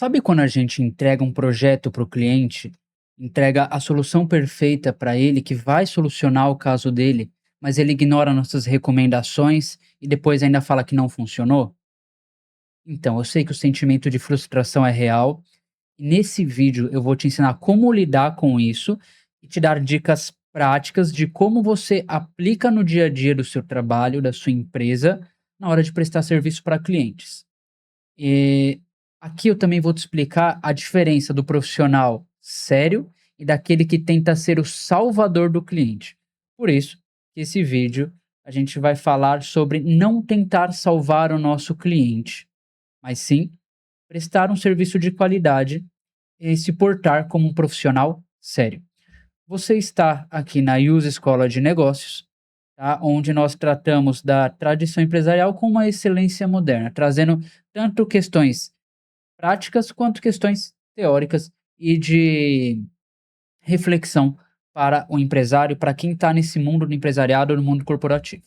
Sabe quando a gente entrega um projeto para o cliente, entrega a solução perfeita para ele, que vai solucionar o caso dele, mas ele ignora nossas recomendações e depois ainda fala que não funcionou? Então, eu sei que o sentimento de frustração é real. E nesse vídeo eu vou te ensinar como lidar com isso e te dar dicas práticas de como você aplica no dia a dia do seu trabalho, da sua empresa, na hora de prestar serviço para clientes. E aqui eu também vou te explicar a diferença do profissional sério e daquele que tenta ser o salvador do cliente. Por isso, que esse vídeo a gente vai falar sobre não tentar salvar o nosso cliente, mas sim prestar um serviço de qualidade e se portar como um profissional sério. Você está aqui na Use Escola de Negócios, tá? Onde nós tratamos da tradição empresarial com uma excelência moderna, trazendo tanto questões práticas quanto questões teóricas e de reflexão para o empresário, para quem está nesse mundo do empresariado, no mundo corporativo.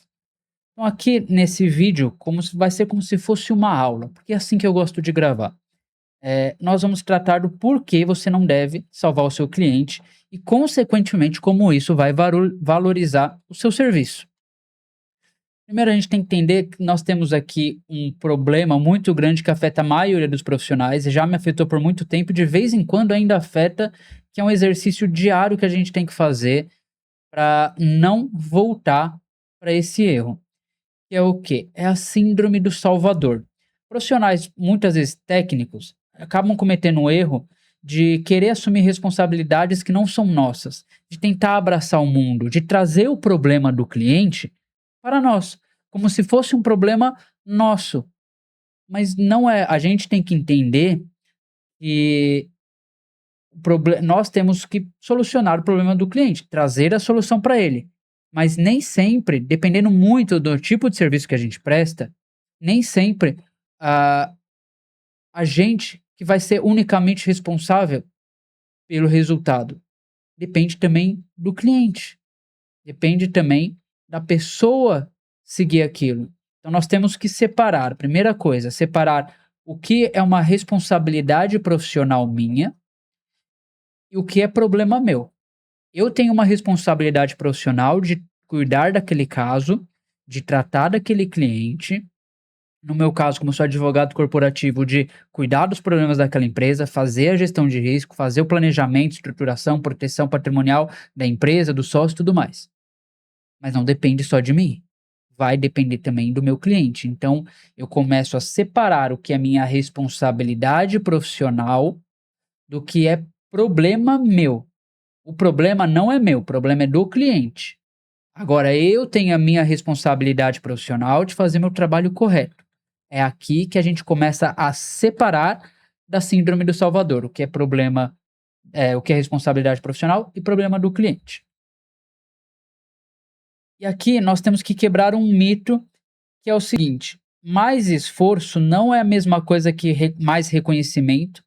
Então, aqui nesse vídeo, vai ser como se fosse uma aula, porque é assim que eu gosto de gravar. Nós vamos tratar do porquê você não deve salvar o seu cliente e, consequentemente, como isso vai valorizar o seu serviço. Primeiro, a gente tem que entender que nós temos aqui um problema muito grande que afeta a maioria dos profissionais, e já me afetou por muito tempo, de vez em quando ainda afeta, que é um exercício diário que a gente tem que fazer para não voltar para esse erro. Que é o quê? É a síndrome do salvador. Profissionais, muitas vezes técnicos, acabam cometendo o erro de querer assumir responsabilidades que não são nossas, de tentar abraçar o mundo, de trazer o problema do cliente para nós, como se fosse um problema nosso. Mas não é. A gente tem que entender que nós temos que solucionar o problema do cliente, trazer a solução para ele. Mas nem sempre, dependendo muito do tipo de serviço que a gente presta, nem sempre a, a gente que vai ser unicamente responsável pelo resultado. Depende também do cliente. Depende também da pessoa seguir aquilo. Então nós temos que separar, primeira coisa, separar o que é uma responsabilidade profissional minha e o que é problema meu. Eu tenho uma responsabilidade profissional de cuidar daquele caso, de tratar daquele cliente. No meu caso, como sou advogado corporativo, de cuidar dos problemas daquela empresa, fazer a gestão de risco, fazer o planejamento, estruturação, proteção patrimonial da empresa, do sócio e tudo mais. Mas não depende só de mim. Vai depender também do meu cliente. Então, eu começo a separar o que é minha responsabilidade profissional do que é problema meu. O problema não é meu, o problema é do cliente. Agora, eu tenho a minha responsabilidade profissional de fazer meu trabalho correto. É aqui que a gente começa a separar da síndrome do Salvador, o que é problema, o que é responsabilidade profissional e problema do cliente. E aqui nós temos que quebrar um mito, que é o seguinte: mais esforço não é a mesma coisa que mais reconhecimento,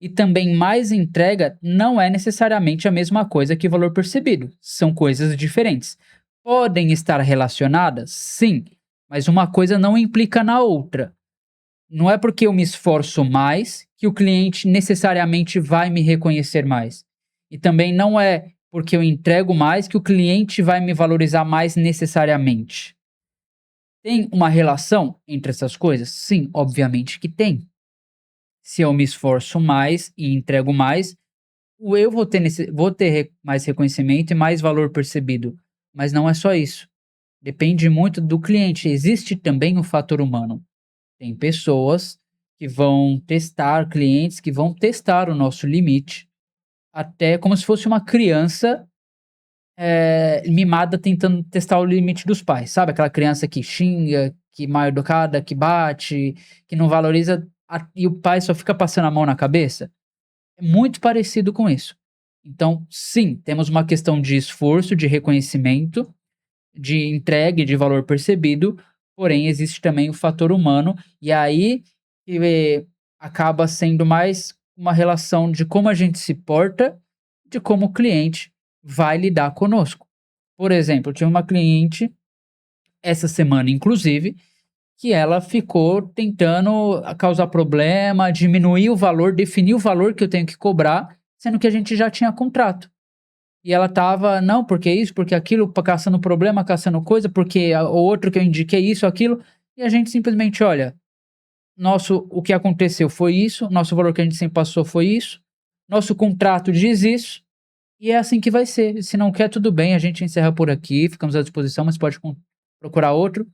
e também mais entrega não é necessariamente a mesma coisa que valor percebido. São coisas diferentes. Podem estar relacionadas? Sim, mas uma coisa não implica na outra. Não é porque eu me esforço mais que o cliente necessariamente vai me reconhecer mais. E também não é porque eu entrego mais que o cliente vai me valorizar mais necessariamente. Tem uma relação entre essas coisas? Sim, obviamente que tem. Se eu me esforço mais e entrego mais, eu vou ter mais reconhecimento e mais valor percebido. Mas não é só isso. Depende muito do cliente. Existe também o fator humano. Tem pessoas que vão testar, clientes que vão testar o nosso limite, até como se fosse uma criança mimada tentando testar o limite dos pais. Sabe aquela criança que xinga, que é mal educada, que bate, que não valoriza, e o pai só fica passando a mão na cabeça? É muito parecido com isso. Então, sim, temos uma questão de esforço, de reconhecimento, de entrega e de valor percebido, porém existe também o fator humano, e aí que acaba sendo mais uma relação de como a gente se porta, de como o cliente vai lidar conosco. Por exemplo, eu tive uma cliente essa semana, inclusive, que ela ficou tentando causar problema, diminuir o valor, definir o valor que eu tenho que cobrar, sendo que a gente já tinha contrato. E ela estava: "Não, porque isso, porque aquilo", caçando problema, caçando coisa, porque o outro que eu indiquei isso, aquilo, e a gente simplesmente: "Olha, o que aconteceu foi isso, nosso valor que a gente sempre passou foi isso, nosso contrato diz isso, e é assim que vai ser. Se não quer, tudo bem, a gente encerra por aqui, ficamos à disposição, mas pode procurar outro".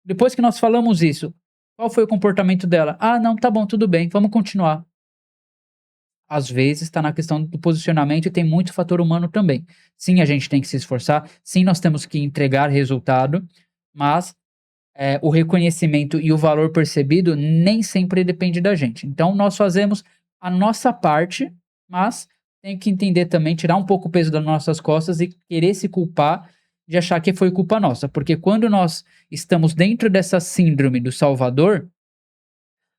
Depois que nós falamos isso, qual foi o comportamento dela? "Ah, não, tá bom, tudo bem, vamos continuar". Às vezes está na questão do posicionamento e tem muito fator humano também. Sim, a gente tem que se esforçar, sim, nós temos que entregar resultado, mas o reconhecimento e o valor percebido nem sempre depende da gente. Então nós fazemos a nossa parte, mas tem que entender também, tirar um pouco o peso das nossas costas e querer se culpar de achar que foi culpa nossa, porque quando nós estamos dentro dessa síndrome do salvador,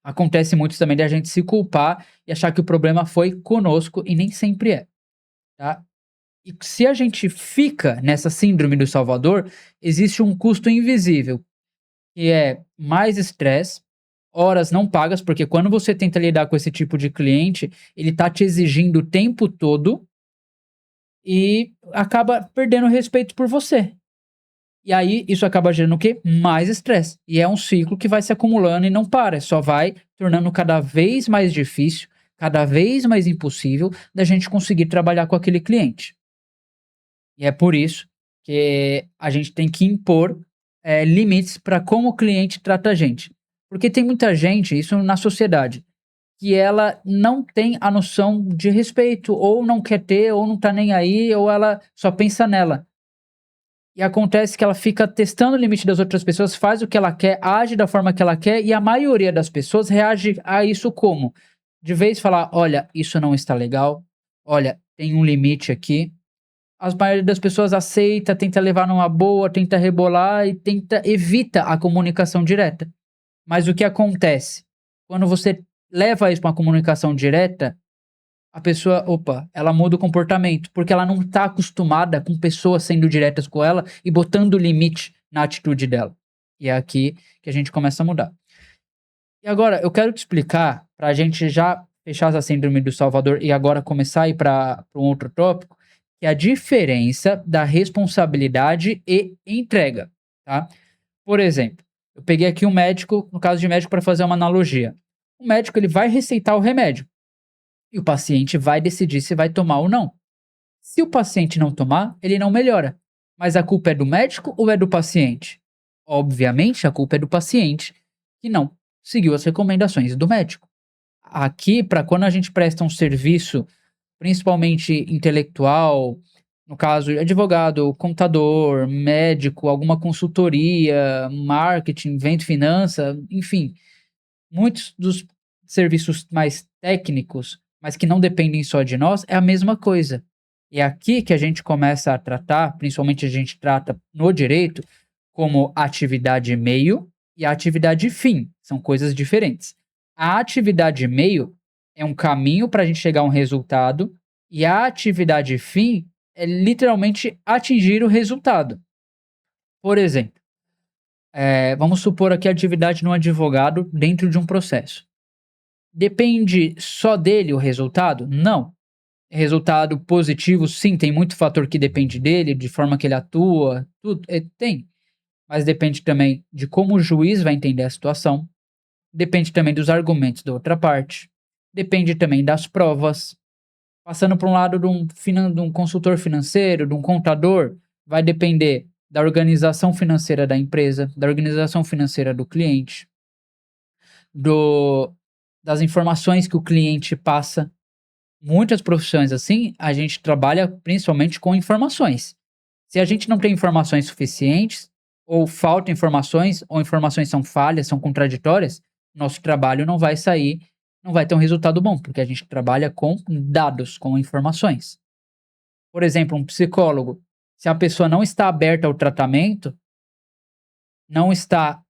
acontece muito também de a gente se culpar e achar que o problema foi conosco e nem sempre é, tá? E se a gente fica nessa síndrome do salvador, existe um custo invisível, que é mais estresse, horas não pagas, porque quando você tenta lidar com esse tipo de cliente, ele tá te exigindo o tempo todo e acaba perdendo o respeito por você. E aí isso acaba gerando o quê? Mais estresse. E é um ciclo que vai se acumulando e não para, só vai tornando cada vez mais difícil, cada vez mais impossível da gente conseguir trabalhar com aquele cliente. E é por isso que a gente tem que impor, limites para como o cliente trata a gente. Porque tem muita gente, isso na sociedade, que ela não tem a noção de respeito, ou não quer ter, ou não tá nem aí, ou ela só pensa nela. E acontece que ela fica testando o limite das outras pessoas, faz o que ela quer, age da forma que ela quer, e a maioria das pessoas reage a isso como? De vez falar: "Olha, isso não está legal. Olha, tem um limite aqui". A maioria das pessoas aceita, tenta levar numa boa, tenta rebolar e evita a comunicação direta. Mas o que acontece? Quando você leva isso pra uma comunicação direta, a pessoa, opa, ela muda o comportamento, porque ela não tá acostumada com pessoas sendo diretas com ela e botando limite na atitude dela. E é aqui que a gente começa a mudar. E agora eu quero te explicar, pra gente já fechar essa síndrome do Salvador e agora começar a ir pra um outro tópico, que é a diferença da responsabilidade e entrega, tá? Por exemplo, eu peguei aqui um médico, no caso de médico, para fazer uma analogia. O médico, ele vai receitar o remédio e o paciente vai decidir se vai tomar ou não. Se o paciente não tomar, ele não melhora. Mas a culpa é do médico ou é do paciente? Obviamente, a culpa é do paciente que não seguiu as recomendações do médico. Aqui, para quando a gente presta um serviço, principalmente intelectual, no caso, advogado, contador, médico, alguma consultoria, marketing, venda e finança, enfim, muitos dos serviços mais técnicos, mas que não dependem só de nós, é a mesma coisa. É aqui que a gente começa a tratar, principalmente a gente trata no direito, como atividade meio e a atividade fim. São coisas diferentes. A atividade meio é um caminho para a gente chegar a um resultado, e a atividade fim é literalmente atingir o resultado. Por exemplo, vamos supor aqui a atividade de um advogado dentro de um processo. Depende só dele o resultado? Não. Resultado positivo, sim, tem muito fator que depende dele, de forma que ele atua, tudo, tem. Mas depende também de como o juiz vai entender a situação, depende também dos argumentos da outra parte, depende também das provas. Passando para um lado de um consultor financeiro, de um contador, vai depender da organização financeira da empresa, da organização financeira do cliente, do das informações que o cliente passa. Muitas profissões, assim, a gente trabalha principalmente com informações. Se a gente não tem informações suficientes, ou falta informações, ou informações são falhas, são contraditórias, nosso trabalho não vai sair, não vai ter um resultado bom, porque a gente trabalha com dados, com informações. Por exemplo, um psicólogo, se a pessoa não está aberta ao tratamento, não está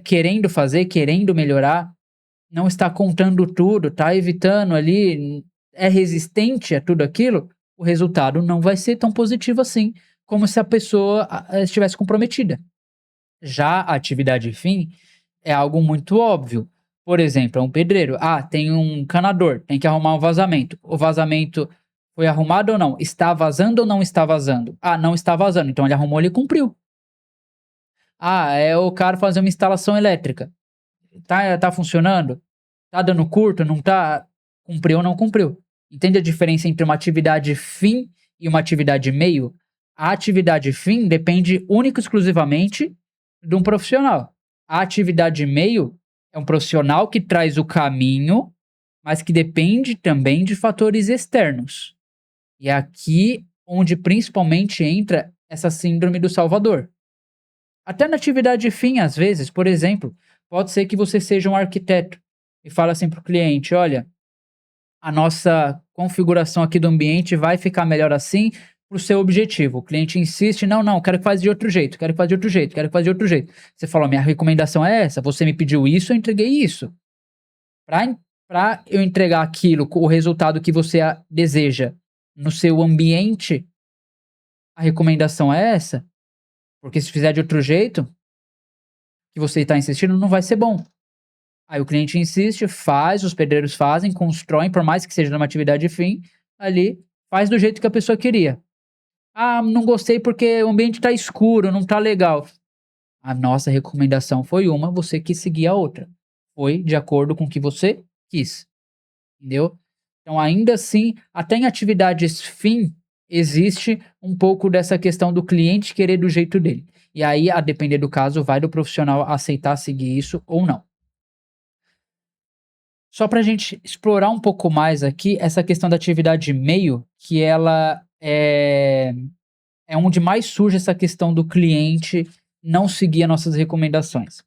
querendo fazer, querendo melhorar, não está contando tudo, está evitando ali, é resistente a tudo aquilo, o resultado não vai ser tão positivo assim, como se a pessoa estivesse comprometida. Já a atividade fim é algo muito óbvio. Por exemplo, é um pedreiro. Ah, tem um canador, tem que arrumar um vazamento. O vazamento foi arrumado ou não? Está vazando ou não está vazando? Ah, não está vazando. Então ele arrumou, ele cumpriu. Ah, é o cara fazer uma instalação elétrica. Tá funcionando? Tá dando curto? Não tá? Cumpriu ou não cumpriu? Entende a diferença entre uma atividade fim e uma atividade meio? A atividade fim depende única e exclusivamente de um profissional. A atividade meio é um profissional que traz o caminho, mas que depende também de fatores externos. E é aqui onde principalmente entra essa síndrome do Salvador. Até na atividade fim, às vezes, por exemplo, pode ser que você seja um arquiteto e fala assim para o cliente: olha, a nossa configuração aqui do ambiente vai ficar melhor assim para o seu objetivo. O cliente insiste: não, não, quero que faça de outro jeito, quero que faça de outro jeito, quero que faça de outro jeito. Você fala: minha recomendação é essa, você me pediu isso, eu entreguei isso. Para eu entregar aquilo, o resultado que você deseja no seu ambiente, a recomendação é essa, porque se fizer de outro jeito, que você está insistindo, não vai ser bom. Aí o cliente insiste, faz, os pedreiros fazem, constroem, por mais que seja numa atividade fim, ali, faz do jeito que a pessoa queria. Ah, não gostei porque o ambiente tá escuro, não tá legal. A nossa recomendação foi uma, você quis seguir a outra. Foi de acordo com o que você quis, entendeu? Então, ainda assim, até em atividades fim, existe um pouco dessa questão do cliente querer do jeito dele. E aí, a depender do caso, vai do profissional aceitar seguir isso ou não. Só para a gente explorar um pouco mais aqui essa questão da atividade meio, que ela é onde mais surge essa questão do cliente não seguir as nossas recomendações.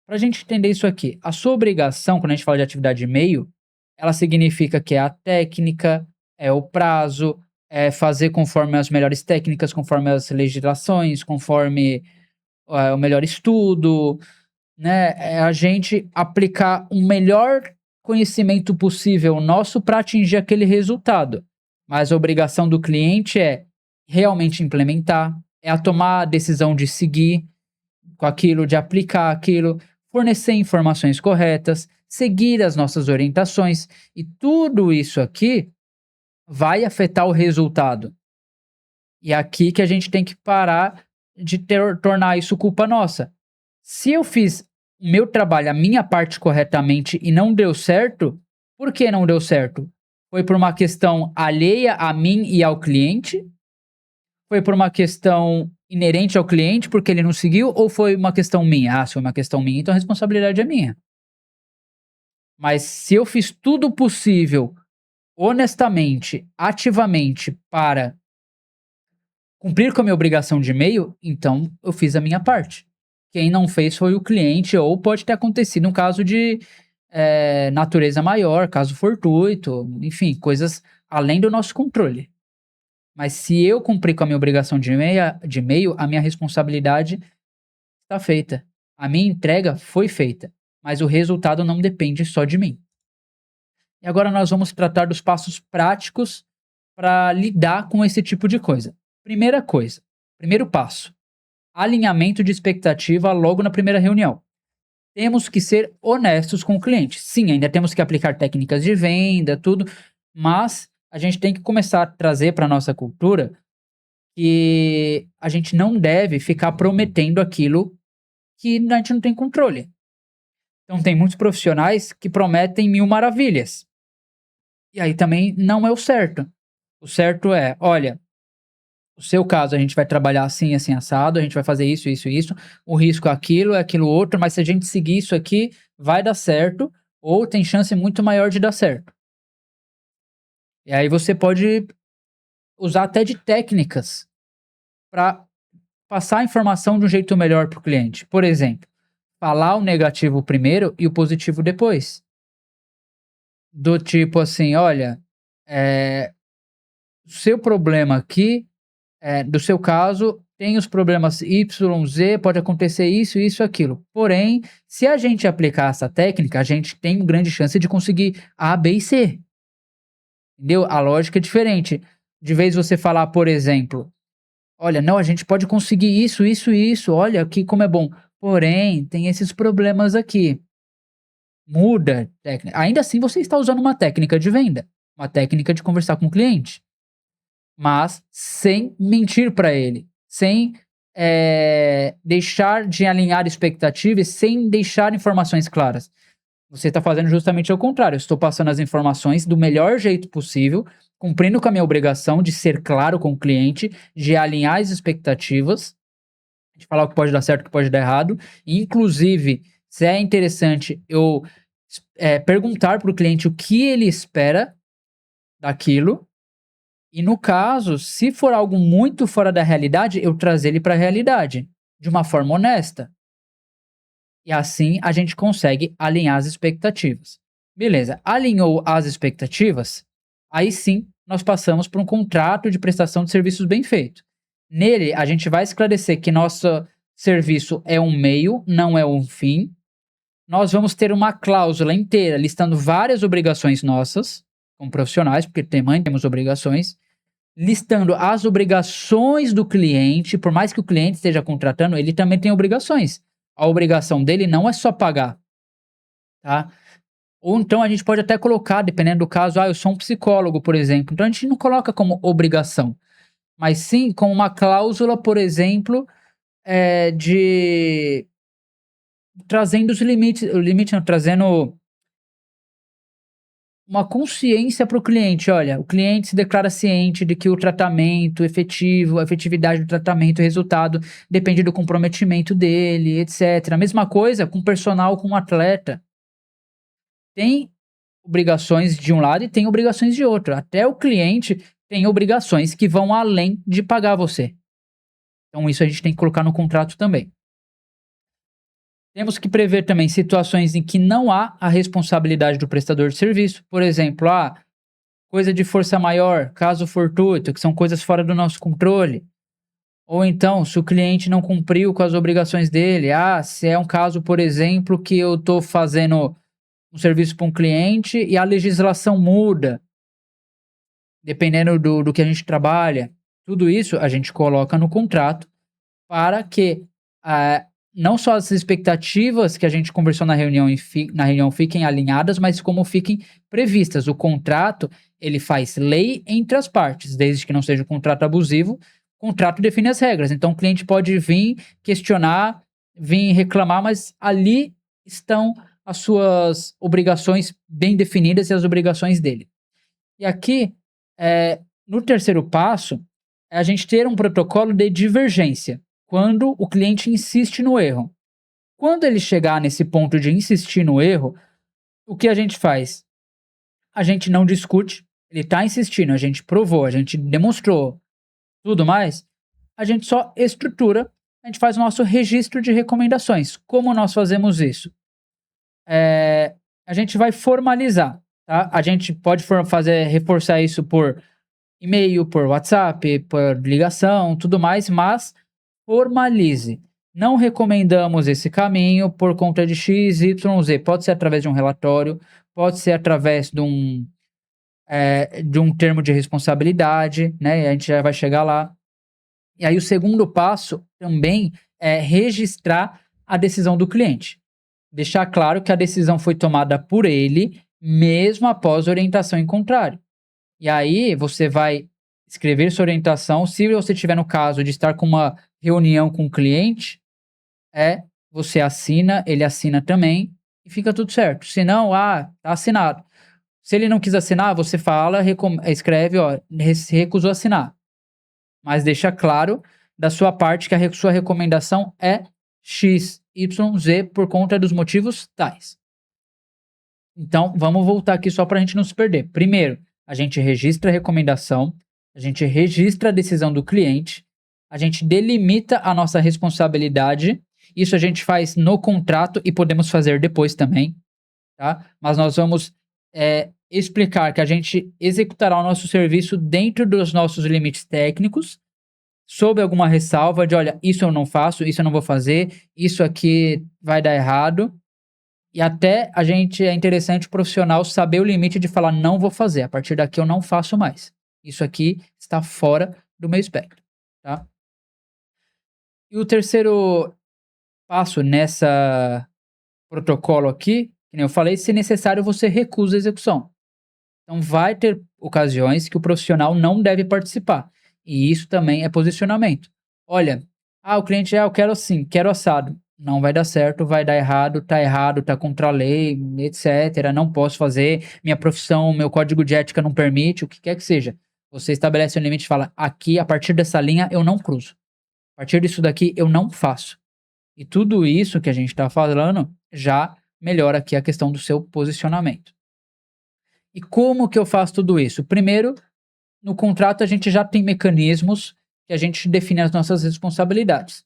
Para a gente entender isso aqui, a sua obrigação, quando a gente fala de atividade meio, ela significa que é a técnica, é o prazo, é fazer conforme as melhores técnicas, conforme as legislações, conforme o melhor estudo, né, é a gente aplicar o melhor conhecimento possível nosso para atingir aquele resultado. Mas a obrigação do cliente é realmente implementar, é a tomar a decisão de seguir com aquilo, de aplicar aquilo, fornecer informações corretas, seguir as nossas orientações, e tudo isso aqui vai afetar o resultado. E é aqui que a gente tem que parar de tornar isso culpa nossa. Se eu fiz o meu trabalho, a minha parte corretamente e não deu certo, por que não deu certo? Foi por uma questão alheia a mim e ao cliente? Foi por uma questão inerente ao cliente, porque ele não seguiu? Ou foi uma questão minha? Ah, se foi uma questão minha, então a responsabilidade é minha. Mas se eu fiz tudo possível, honestamente, ativamente, para cumprir com a minha obrigação de e-mail, então eu fiz a minha parte. Quem não fez foi o cliente, ou pode ter acontecido um caso de natureza maior, caso fortuito, enfim, coisas além do nosso controle. Mas se eu cumprir com a minha obrigação de e-mail, a minha responsabilidade está feita. A minha entrega foi feita, mas o resultado não depende só de mim. E agora nós vamos tratar dos passos práticos para lidar com esse tipo de coisa. Primeira coisa, primeiro passo: alinhamento de expectativa logo na primeira reunião. Temos que ser honestos com o cliente. Sim, ainda temos que aplicar técnicas de venda, tudo, mas a gente tem que começar a trazer para a nossa cultura que a gente não deve ficar prometendo aquilo que a gente não tem controle. Então, tem muitos profissionais que prometem mil maravilhas. E aí também não é o certo. O certo é: olha, o seu caso, a gente vai trabalhar assim, assim, assado, a gente vai fazer isso, isso, isso. O risco é aquilo outro, mas se a gente seguir isso aqui, vai dar certo, ou tem chance muito maior de dar certo. E aí você pode usar até de técnicas para passar a informação de um jeito melhor para o cliente. Por exemplo, falar o negativo primeiro e o positivo depois. Do tipo assim: olha, seu problema aqui, do seu caso, tem os problemas Y, Z, pode acontecer isso, isso, aquilo. Porém, se a gente aplicar essa técnica, a gente tem grande chance de conseguir A, B e C. Entendeu? A lógica é diferente. De vez você falar, por exemplo: Olha, não, a gente pode conseguir isso, isso e isso, olha aqui como é bom. Porém, tem esses problemas aqui. Muda técnica. Ainda assim, você está usando uma técnica de venda, uma técnica de conversar com o cliente, mas sem mentir para ele, sem deixar de alinhar expectativas, sem deixar informações claras. Você está fazendo justamente o contrário. Eu estou passando as informações do melhor jeito possível, cumprindo com a minha obrigação de ser claro com o cliente, de alinhar as expectativas, de falar o que pode dar certo, o que pode dar errado. Inclusive, se é interessante eu perguntar para o cliente o que ele espera daquilo. E no caso, se for algo muito fora da realidade, eu trazer ele para a realidade, de uma forma honesta. E assim a gente consegue alinhar as expectativas. Beleza, alinhou as expectativas, aí sim nós passamos para um contrato de prestação de serviços bem feito. Nele, a gente vai esclarecer que nosso serviço é um meio, não é um fim. Nós vamos ter uma cláusula inteira listando várias obrigações nossas, como profissionais, porque também temos obrigações, listando as obrigações do cliente, por mais que o cliente esteja contratando, ele também tem obrigações. A obrigação dele não é só pagar, tá? Ou então a gente pode até colocar, dependendo do caso, eu sou um psicólogo, por exemplo. Então a gente não coloca como obrigação, mas sim como uma cláusula, por exemplo, de trazendo os limites, o limite não, trazendo uma consciência para o cliente. Olha, o cliente se declara ciente de que o tratamento efetivo, a efetividade do tratamento, o resultado depende do comprometimento dele, etc. A mesma coisa com o personal, com o atleta. Tem obrigações de um lado e tem obrigações de outro. Até o cliente tem obrigações que vão além de pagar você. Então isso a gente tem que colocar no contrato também. Temos que prever também situações em que não há a responsabilidade do prestador de serviço. Por exemplo, coisa de força maior, caso fortuito, que são coisas fora do nosso controle. Ou então, se o cliente não cumpriu com as obrigações dele, se é um caso, por exemplo, que eu estou fazendo um serviço para um cliente e a legislação muda, dependendo do que a gente trabalha. Tudo isso a gente coloca no contrato para que ah, não só as expectativas que a gente conversou na reunião fiquem alinhadas, mas como fiquem previstas. O contrato, ele faz lei entre as partes, desde que não seja um contrato abusivo. O contrato define as regras. Então o cliente pode vir questionar, vir reclamar, mas ali estão as suas obrigações bem definidas e as obrigações dele. E aqui, no terceiro passo, é a gente ter um protocolo de divergência, quando o cliente insiste no erro. Quando ele chegar nesse ponto de insistir no erro, o que a gente faz? A gente não discute, ele está insistindo, a gente provou, a gente demonstrou tudo mais, a gente só estrutura, a gente faz o nosso registro de recomendações. Como nós fazemos isso? A gente vai formalizar, tá? A gente pode reforçar isso por e-mail, por WhatsApp, por ligação, tudo mais, mas formalize. Não recomendamos esse caminho por conta de X, Y, Z. Pode ser através de um relatório, pode ser através de um termo de responsabilidade, né? E a gente já vai chegar lá. E aí o segundo passo também é registrar a decisão do cliente. Deixar claro que a decisão foi tomada por ele, mesmo após orientação em contrário. E aí você vai escrever sua orientação. Se você tiver no caso de estar com uma reunião com o cliente, você assina, ele assina também e fica tudo certo. Se não, tá assinado. Se ele não quis assinar, você fala, escreve, recusou assinar. Mas deixa claro da sua parte que a sua recomendação é X, Y, Z por conta dos motivos tais. Então, vamos voltar aqui só para a gente não se perder. Primeiro, a gente registra a recomendação, a gente registra a decisão do cliente, a gente delimita a nossa responsabilidade. Isso a gente faz no contrato e podemos fazer depois também, tá? Mas nós vamos explicar que a gente executará o nosso serviço dentro dos nossos limites técnicos, sob alguma ressalva de, olha, isso eu não faço, isso eu não vou fazer, isso aqui vai dar errado. E até é interessante o profissional saber o limite de falar: "Não vou fazer, a partir daqui eu não faço mais. Isso aqui está fora do meu espectro", tá. E o terceiro passo nessa protocolo aqui, que nem eu falei, se necessário você recusa a execução. Então vai ter ocasiões que o profissional não deve participar, e isso também é posicionamento. Olha, o cliente: eu quero assim, quero assado". Não vai dar certo, vai dar errado, tá contra a lei, etcétera, não posso fazer, minha profissão, meu código de ética não permite, o que quer que seja. Você estabelece um limite e fala: "Aqui, a partir dessa linha, eu não cruzo. A partir disso daqui, eu não faço". E tudo isso que a gente está falando já melhora aqui a questão do seu posicionamento. E como que eu faço tudo isso? Primeiro, no contrato a gente já tem mecanismos que a gente define as nossas responsabilidades.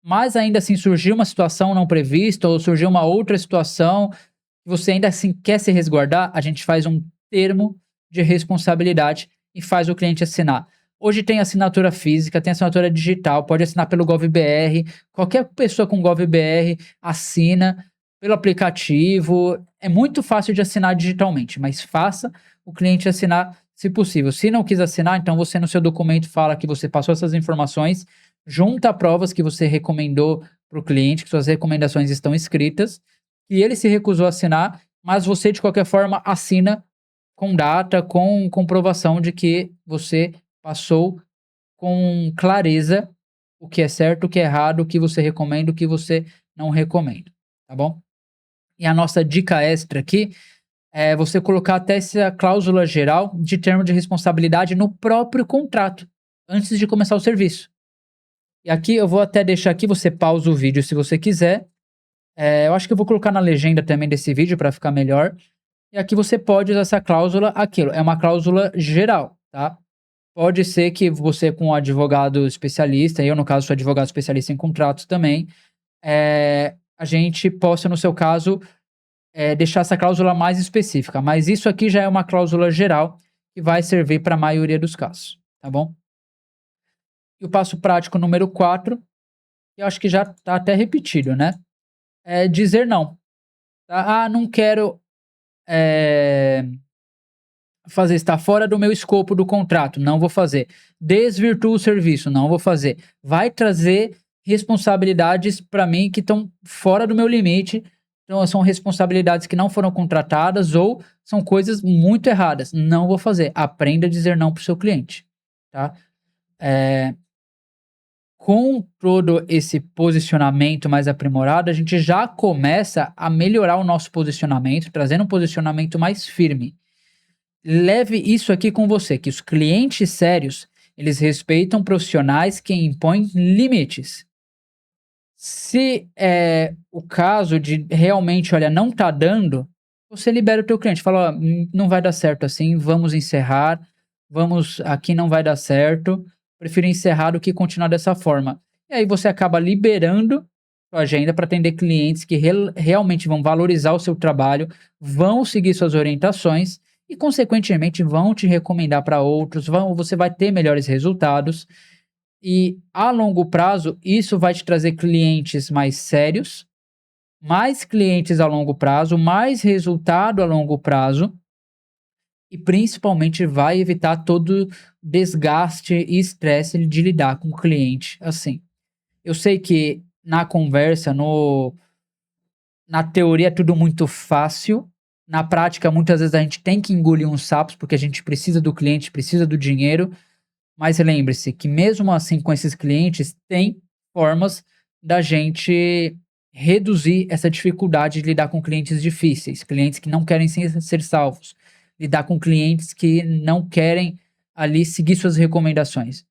Mas ainda assim surgiu uma situação não prevista ou surgiu uma outra situação que você ainda assim quer se resguardar, a gente faz um termo de responsabilidade e faz o cliente assinar. Hoje tem assinatura física, tem assinatura digital, pode assinar pelo GovBR, qualquer pessoa com GovBR assina pelo aplicativo. É muito fácil de assinar digitalmente, mas faça o cliente assinar se possível. Se não quis assinar, então você no seu documento fala que você passou essas informações, junta provas que você recomendou para o cliente, que suas recomendações estão escritas, e ele se recusou a assinar, mas você de qualquer forma assina com data, com comprovação de que você passou com clareza o que é certo, o que é errado, o que você recomenda, o que você não recomenda, tá bom? E a nossa dica extra aqui é você colocar até essa cláusula geral de termo de responsabilidade no próprio contrato, antes de começar o serviço. E aqui eu vou até deixar aqui, você pausa o vídeo se você quiser. Eu acho que eu vou colocar na legenda também desse vídeo para ficar melhor. E aqui você pode usar essa cláusula, aquilo, é uma cláusula geral, tá? Pode ser que você com um advogado especialista, eu no caso sou advogado especialista em contratos também, a gente possa, no seu caso, deixar essa cláusula mais específica, mas isso aqui já é uma cláusula geral que vai servir para a maioria dos casos, tá bom? E o passo prático número 4, eu acho que já está até repetido, né? É dizer não. Tá? Não quero eh, fazer, está fora do meu escopo do contrato, não vou fazer. Desvirtuo o serviço, não vou fazer. Vai trazer responsabilidades para mim que estão fora do meu limite. Então, são responsabilidades que não foram contratadas ou são coisas muito erradas. Não vou fazer. Aprenda a dizer não para o seu cliente, tá? Eh, com todo esse posicionamento mais aprimorado, a gente já começa a melhorar o nosso posicionamento, trazendo um posicionamento mais firme. Leve isso aqui com você, que os clientes sérios, eles respeitam profissionais que impõem limites. Se é o caso de realmente, olha, não tá dando, você libera o teu cliente, fala: "Ó, não vai dar certo assim, vamos encerrar, vamos, aqui não vai dar certo, prefiro encerrar do que continuar dessa forma". E aí você acaba liberando sua agenda para atender clientes que realmente vão valorizar o seu trabalho, vão seguir suas orientações e consequentemente vão te recomendar para outros, você vai ter melhores resultados e a longo prazo, isso vai te trazer clientes mais sérios, mais clientes a longo prazo, mais resultado a longo prazo e principalmente vai evitar todo desgaste e estresse de lidar com o cliente assim. Eu sei que na conversa, na teoria é tudo muito fácil, na prática muitas vezes a gente tem que engolir uns sapos, porque a gente precisa do cliente, precisa do dinheiro, mas lembre-se que mesmo assim com esses clientes, tem formas da gente reduzir essa dificuldade de lidar com clientes difíceis, clientes que não querem ser salvos, lidar com clientes que não querem ali seguir suas recomendações.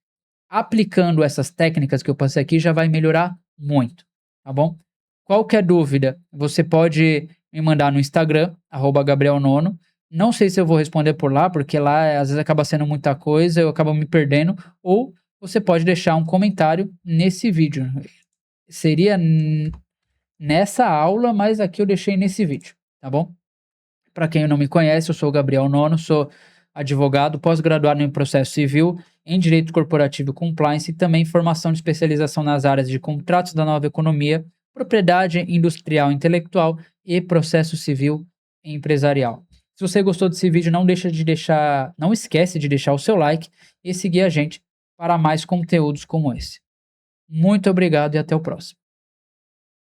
Aplicando essas técnicas que eu passei aqui já vai melhorar muito, tá bom? Qualquer dúvida, você pode me mandar no Instagram, @GabrielNono. Não sei se eu vou responder por lá, porque lá às vezes acaba sendo muita coisa, eu acabo me perdendo, ou você pode deixar um comentário nesse vídeo. Seria nessa aula, mas aqui eu deixei nesse vídeo, tá bom? Para quem não me conhece, eu sou o Gabriel Nono, sou advogado, pós-graduado em processo civil, em direito corporativo e compliance e também formação de especialização nas áreas de contratos da nova economia, propriedade industrial e intelectual e processo civil e empresarial. Se você gostou desse vídeo, não esquece de deixar o seu like e seguir a gente para mais conteúdos como esse. Muito obrigado e até o próximo.